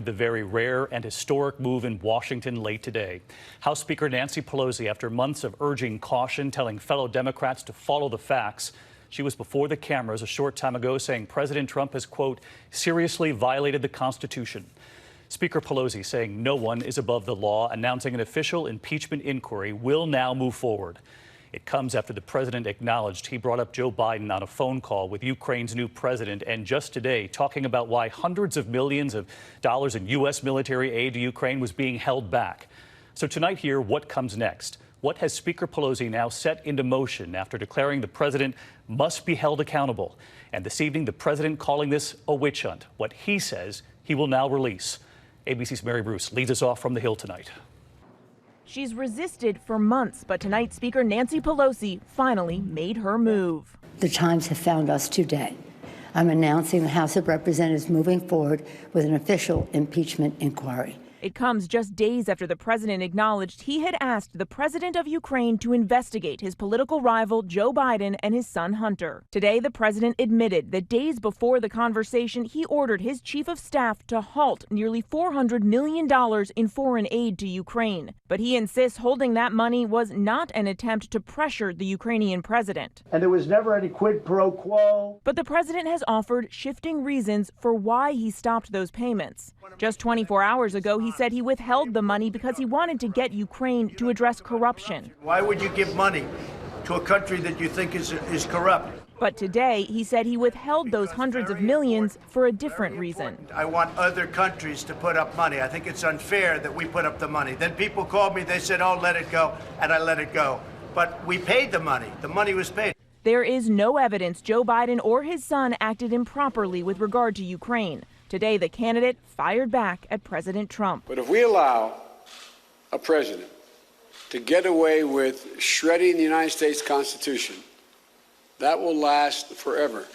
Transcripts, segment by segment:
The very rare and historic move in Washington late today. House Speaker Nancy Pelosi, after months of urging caution, telling fellow Democrats to follow the facts, she was before the cameras a short time ago saying President Trump has, quote, seriously violated the Constitution. Speaker Pelosi saying no one is above the law, announcing an official impeachment inquiry will now move forward. It comes after the president acknowledged he brought up Joe Biden on a phone call with Ukraine's new president, and just today talking about why hundreds of millions of dollars in U.S. military aid to Ukraine was being held back. So tonight here, what comes next? What has Speaker Pelosi now set into motion after declaring the president must be held accountable? And this evening, the president calling this a witch hunt, what he says he will now release. ABC's Mary Bruce leads us off from the Hill tonight. She's resisted for months, but tonight Speaker Nancy Pelosi finally made her move. The times have found us today. I'm announcing the House of Representatives moving forward with an official impeachment inquiry. It comes just days after the president acknowledged he had asked the president of Ukraine to investigate his political rival Joe Biden and his son Hunter. Today, the president admitted that days before the conversation, he ordered his chief of staff to halt nearly $400 million in foreign aid to Ukraine. But he insists holding that money was not an attempt to pressure the Ukrainian president. And there was never any quid pro quo. But the president has offered shifting reasons for why he stopped those payments. Just 24 hours ago, he said he withheld the money because he wanted to get Ukraine to address corruption. Why would you give money to a country that you think is corrupt? But today, he said he withheld those hundreds of millions for a different reason. I want other countries to put up money. I think it's unfair that we put up the money. Then people called me, they said, oh, let it go, and I let it go. But we paid the money. The money was paid. There is no evidence Joe Biden or his son acted improperly with regard to Ukraine. Today, the candidate fired back at President Trump. But if we allow a president to get away with shredding the United States Constitution, that will last forever.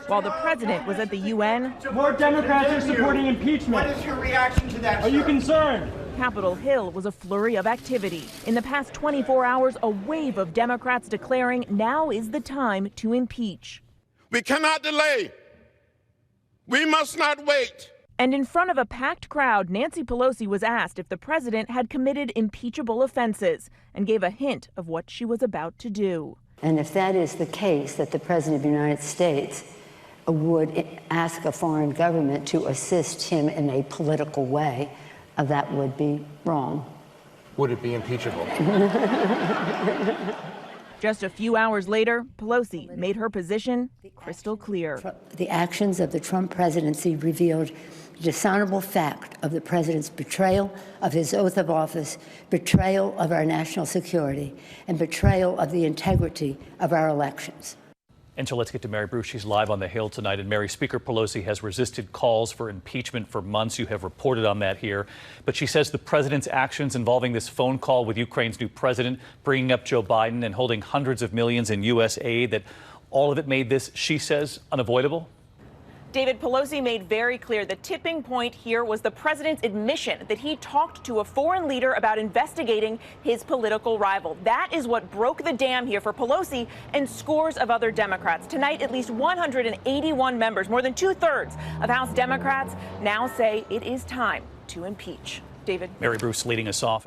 While the president was at the UN, more Democrats are supporting impeachment. What is your reaction to that, Are you concerned? Capitol Hill was a flurry of activity. In the past 24 hours, a wave of Democrats declaring now is the time to impeach. We cannot delay. We must not wait. And in front of a packed crowd, Nancy Pelosi was asked if the president had committed impeachable offenses and gave a hint of what she was about to do. And if that is the case, that the President of the United States would ask a foreign government to assist him in a political way, that would be wrong. Would it be impeachable? Just a few hours later, Pelosi made her position crystal clear. The actions of the Trump presidency revealed the dishonorable fact of the president's betrayal of his oath of office, betrayal of our national security, and betrayal of the integrity of our elections. And so let's get to Mary Bruce. She's live on the Hill tonight. And Mary, Speaker Pelosi has resisted calls for impeachment for months. You have reported on that here. But she says the president's actions involving this phone call with Ukraine's new president, bringing up Joe Biden and holding hundreds of millions in U.S. aid, that all of it made this, she says, unavoidable. David, Pelosi made very clear the tipping point here was the president's admission that he talked to a foreign leader about investigating his political rival. That is what broke the dam here for Pelosi and scores of other Democrats. Tonight, at least 181 members, more than 2/3 of House Democrats, now say it is time to impeach. David. Mary Bruce leading us off.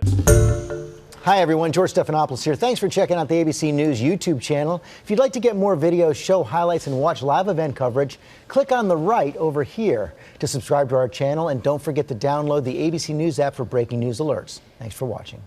Hi, everyone. George Stephanopoulos here. Thanks for checking out the ABC News YouTube channel. If you'd like to get more videos, show highlights, and watch live event coverage, click on the right over here to subscribe to our channel. And don't forget to download the ABC News app for breaking news alerts. Thanks for watching.